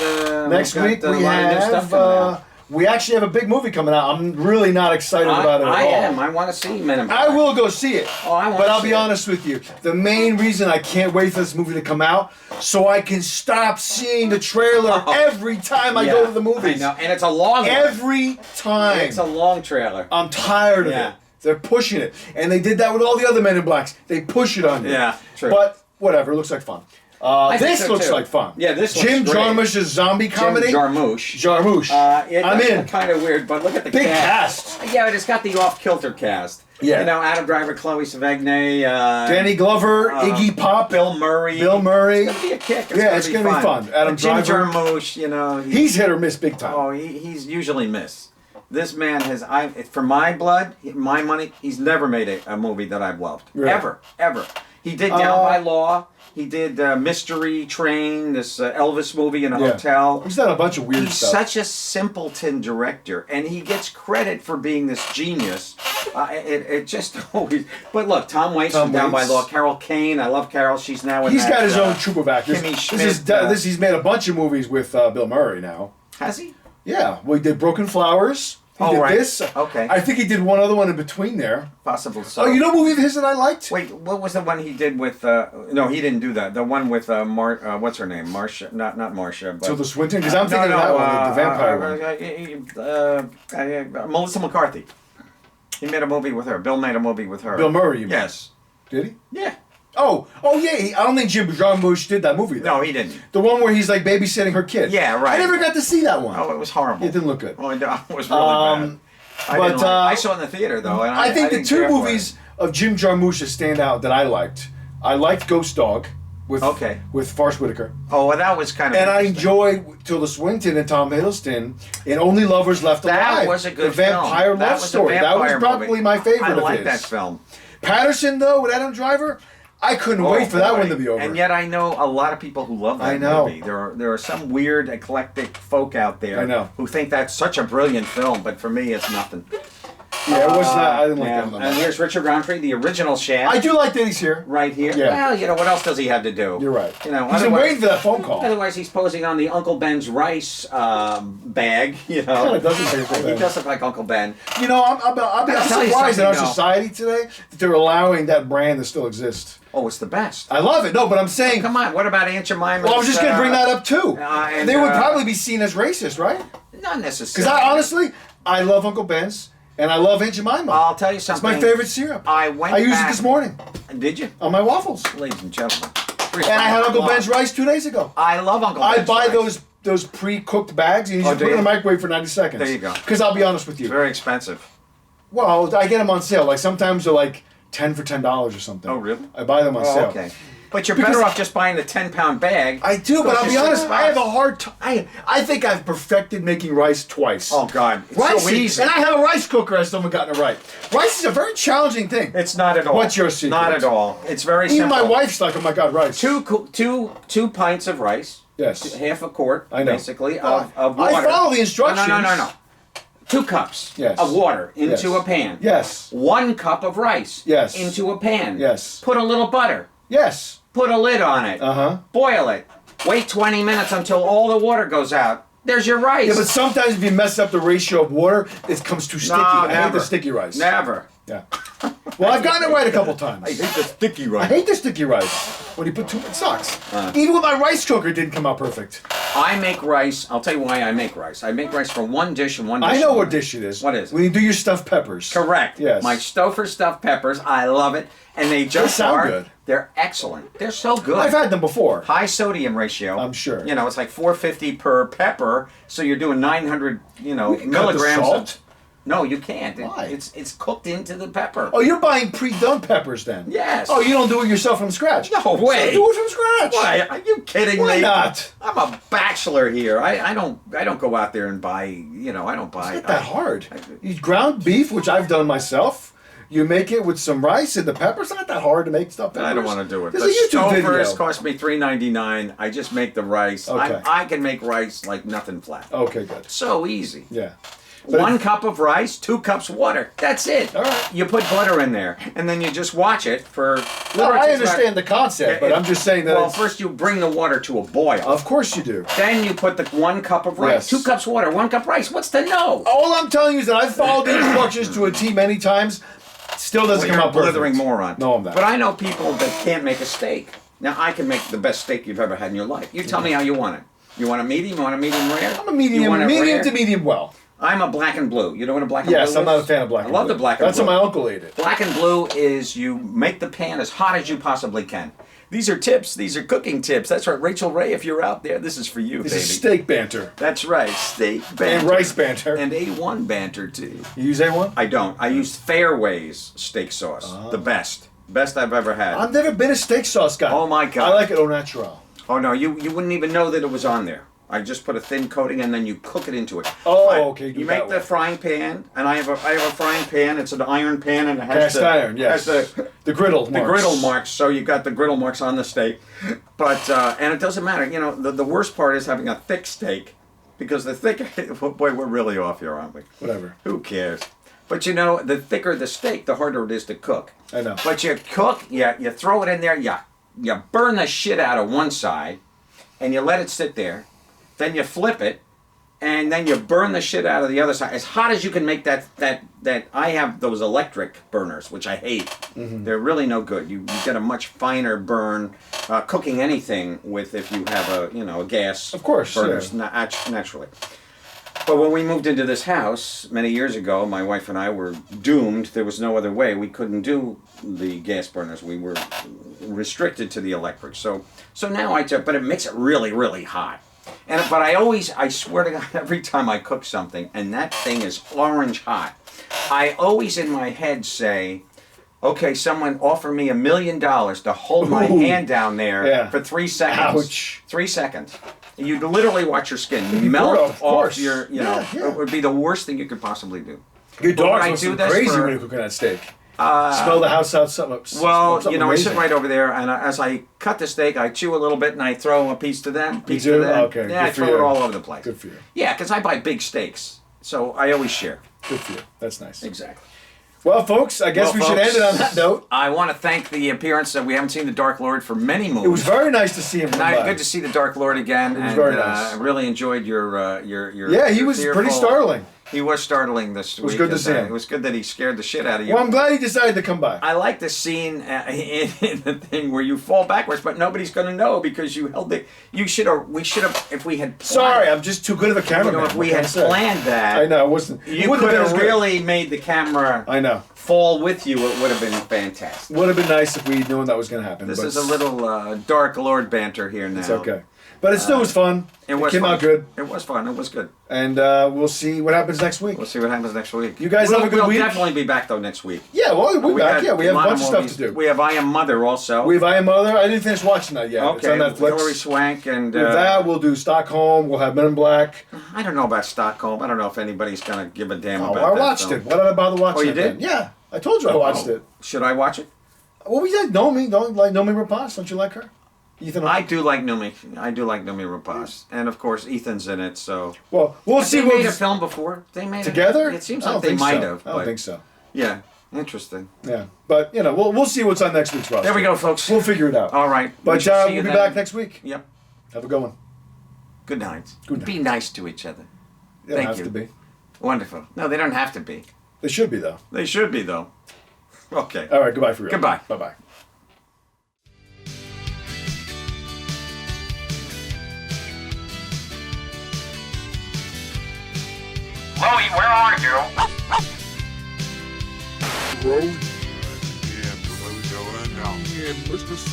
Next we've week got, we a lot of new have. stuff coming out. We actually have a big movie coming out. I'm really not excited about it at I all. am. I want to see Men in Black. I will go see it. Oh, I want But to I'll see be it. honest with you. The main reason I can't wait for this movie to come out, so I can stop seeing the trailer every time I go to the movies. I know, and it's a long one. Every time. It's a long trailer. I'm tired of Yeah. it. They're pushing it. And they did that with all the other Men in Blacks. They push it on you. Yeah, true. But whatever, it looks like fun. I think This so, looks too. like fun. Yeah, this looks Jim great. Jarmusch's zombie comedy. Jim Jarmusch. Jarmusch. I'm in. Kind of weird, but look at the Big cast. cast. Yeah, but it's got the off-kilter cast. Yeah. You know, Adam Driver, Chloe Sevigny, Danny Glover, Iggy Pop, Bill Murray. Bill Murray. It's gonna be a kick. It's gonna be fun. Adam But Jim Driver. Jarmusch, you know, He's hit or miss big time. oh, he's usually miss. This man has, for my blood, my money, he's never made a movie that I've loved. Really? Ever. He did Down by Law. He did Mystery Train, this Elvis movie in a hotel. He's done a bunch of weird He's stuff. such a simpleton director, and he gets credit for being this genius. It just always. But look, Tom Waits from Down by Law, Carol Kane. I love Carol. She's now in. He's got his own troupe of actors. Kimmy Schmidt. He's made a bunch of movies with Bill Murray now. Has he? Yeah, well, he did Broken Flowers. He did right. this. Okay. I think he did one other one in between there. Possible. So. Oh, you know a movie of his that I liked? Wait, what was the one he did with? No, he didn't do that. The one with what's her name? Marcia, not Marcia, but Tilda Swinton? Because I'm thinking of that one, the vampire one. Melissa McCarthy. He made a movie with her. Bill made a movie with her. Bill Murray, you mean? Yes. Did he? Yeah. Oh yeah. I don't think Jim Jarmusch did that movie, though. No, he didn't. The one where he's like babysitting her kid. Yeah, right. I never got to see that one. Oh, it was horrible. It didn't look good. Oh, it was really bad. I saw it in the theater though, and I think the didn't two care for movies of Jim Jarmusch that stand out that I liked. I liked Ghost Dog with Forrest Whitaker. Oh, well, that was kind of. And I enjoyed Tilda Swinton and Tom Hiddleston in Only Lovers Left Alive. That was a good The vampire film. love story. That was probably my favorite of his. I like that film. Patterson, though, with Adam Driver, I couldn't wait for that one to be over. And yet I know a lot of people who love that movie. There are some weird, eclectic folk out there who think that's such a brilliant film, but for me, it's nothing. Yeah, it was not. I didn't like that one. And here's Richard Roundtree, the original Shaft. I do like that he's here. Right here. Yeah. Well, you know, what else does he have to do? You're right. You know, he's been waiting for that phone call. Otherwise, he's posing on the Uncle Ben's rice bag, you know. Kind of doesn't taste like that. He does look like Uncle Ben. You know, I'm surprised in our society today that they're allowing that brand to still exist. Oh, it's the best. I love it. No, but I'm saying... Oh, come on, what about Aunt Jemima? Well, I was just going to bring that up, too. And they would probably be seen as racist, right? Not necessarily. Because honestly, I love Uncle Ben's, and I love Aunt Jemima. I'll tell you something. It's my favorite syrup. I used it this morning. Did you? On my waffles. Ladies and gentlemen. And I had Uncle Ben's rice 2 days ago. I love Uncle Ben's rice. I buy those pre-cooked bags, and you just put it in the microwave for 90 seconds. There you go. Because I'll be honest with you. It's very expensive. Well, I get them on sale. Like sometimes they're like 10 for $10 or something. Oh, really? I buy them on sale. Okay. But you're better off just buying the 10-pound bag. I do, but I'll be honest, I have a hard time. I think I've perfected making rice twice. Oh, God. It's rice so easy. And I have a rice cooker. I still haven't gotten it right. Rice is a very challenging thing. It's not at all. What's your secret? Not at all. It's very simple. simple. Even my wife's like, oh my God, rice. Two pints of rice. Yes. Half a quart, basically, of water. I follow the instructions. No. 2 cups of water into a pan. Yes. 1 cup of rice into a pan. Yes. Put a little butter. Yes. Put a lid on it. Uh-huh. Boil it. Wait 20 minutes until all the water goes out. There's your rice. Yeah, but sometimes if you mess up the ratio of water, it comes too sticky. I hate the sticky rice. Never. Yeah. Well, I've gotten it right a couple times. I hate the sticky rice. I hate the sticky rice. When you put it sucks. Even with my rice cooker, it didn't come out perfect. I make rice. I'll tell you why I make rice. I make rice for one dish and one dish. I know what dish it is. What is it? When you do your stuffed peppers. Correct. Yes. My Stouffer stuffed peppers. I love it. And they just sound good. They're excellent. They're so good. I've had them before. High sodium ratio. I'm sure. You know, it's like 450 per pepper, so you're doing 900, milligrams cut the salt? No, you can't. Why? It's cooked into the pepper. Oh, you're buying pre-done peppers then? Yes. Oh, you don't do it yourself from scratch? No way. So do it from scratch. Why? Are you kidding me? Why not? I'm a bachelor here. I don't go out there and buy. I don't buy. It's not that hard. You ground beef, which I've done myself. You make it with some rice and the peppers. It's not that hard to make stuffed peppers. I don't want to do it. There's a YouTube video. Stouffer's cost me $3.99. I just make the rice. Okay. I can make rice like nothing flat. Okay, good. So easy. Yeah. 1 cup of rice, 2 cups water. That's it. All right. You put butter in there, and then you just watch it for. Well, I understand the concept, but I'm just saying that. Well, first you bring the water to a boil. Of course you do. Then you put the 1 cup of rice, Yes. 2 cups water, 1 cup rice. What's to know? All I'm telling you is that I've followed the instructions to a T many times. Still doesn't come You're out a perfect. blithering moron. No, I'm not. But I know people that can't make a steak. Now I can make the best steak you've ever had in your life. You tell me how you want it. You want a medium? You want a medium rare? I'm a medium, You want it medium rare? to medium well. I'm a black and blue. You know what a black and blue is? Yes, I'm not a fan of black and blue. I love the black and That's blue. how my uncle ate it. Black and blue is you make the pan as hot as you possibly can. These are tips. These are cooking tips. That's right. Rachel Ray, if you're out there, this is for you, This baby. is steak banter. That's right. Steak banter. And rice banter. And A1 banter, too. You use A1? I don't. I use Fairways steak sauce. The best. Best I've ever had. I've never been a steak sauce guy. Oh, my God. I like it au natural. Oh, no. You wouldn't even know that it was on there. I just put a thin coating and then you cook it into it. Oh, I- okay, do You that make the way. frying pan, and I have a frying pan. It's an iron pan, and it has Cast iron, yes. has the griddle marks. griddle marks. So you got the griddle marks on the steak, but and it doesn't matter. You know, the worst part is having a thick steak, because the thicker, boy, we're really off here, aren't we? Whatever. Who cares? But you know, the thicker the steak, the harder it is to cook. I know. But you cook, you throw it in there, you burn the shit out of one side, and you let it sit there. Then you flip it, and then you burn the shit out of the other side. As hot as you can make that I have those electric burners, which I hate. Mm-hmm. They're really no good. You get a much finer burn cooking anything with if you have a gas Of course, burners naturally. But when we moved into this house many years ago, my wife and I were doomed. There was no other way. We couldn't do the gas burners. We were restricted to the electric. So now but it makes it really, really hot. But I swear to God, every time I cook something and that thing is orange hot, I always in my head say, okay, someone offer me $1 million to hold my Ooh. hand down there Yeah. for 3 seconds. Ouch. 3 seconds. You'd literally watch your skin be melt brutal, of off course. your, Yeah. it would be the worst thing you could possibly do. Your But when dogs I must do be this crazy for- when you're cooking that steak. Smell the house out something. Well, something I sit amazing. right over there, and as I cut the steak, I chew a little bit, and I throw a piece to them, piece do? to them. Okay, Yeah, I good for throw it you. all over the place. Good for you. Yeah, because I buy big steaks, so I always share. Good for you. That's nice. Exactly. Well, folks, I guess we should end it on that note. I want to thank the appearance that we haven't seen the Dark Lord for many movies. It was very nice to see him come by. Good to see the Dark Lord again. It was very nice. I really enjoyed your. Yeah, he your was pretty fearful- starting. He was startling this week. was good to see him. It was good that he scared the shit out of you. Well, I'm glad he decided to come by. I like the scene in the thing where you fall backwards, but nobody's going to know because you held it. We should have, if we had. Sorry, I'm just too good of a cameraman. If we What can had I say? planned that, I know, it wasn't. it you wouldn't could been have as good. really made the camera I know. fall with you. It would have been fantastic. Would have been nice if we'd known that was going to happen. This but is a little Dark Lord banter here now. It's okay. But it still was fun. It was came fun. out good. It was fun. It was good. And we'll see what happens next week. We'll see what happens next week. You guys have a good we'll week. definitely be back though next week. Yeah, well, we'll be back. Yeah, we have a bunch of stuff movies. to do. We have I Am Mother also. We have I Am Mother. I didn't finish watching that yet. okay. It's on Netflix. Hilary Swank and With that, we'll do Stockholm. We'll have Men in Black. I don't know about Stockholm. I don't know if anybody's gonna give a damn Oh, about I that. watched film. it. Why did I bother watching Oh, you it did? then? Yeah, I told you I watched it. Should I watch it? Well, we like Nomi. Don't like Nomi Rapace. Don't you like her? Ethan. I do like Noomi. I do like Noomi Rapace, and of course Ethan's in it. So Well, we'll see. they what made a film before. They made together. It seems I like don't they think might so. have. I don't but think so. Yeah, interesting. Yeah, but we'll see what's on next week's roster. There we go, folks. We'll figure it out. All right. But We shall see we'll you be then. back next week. Yep. Have a good one. Good night. Good night. Be nice to each other. They don't Thank have you. to be. Wonderful. No, they don't have to be. They should be though. They should be though. Okay. All right. Goodbye for real. Goodbye. Bye bye. Louie, where are you? Road. Yeah, where we going now? Yeah, let's just,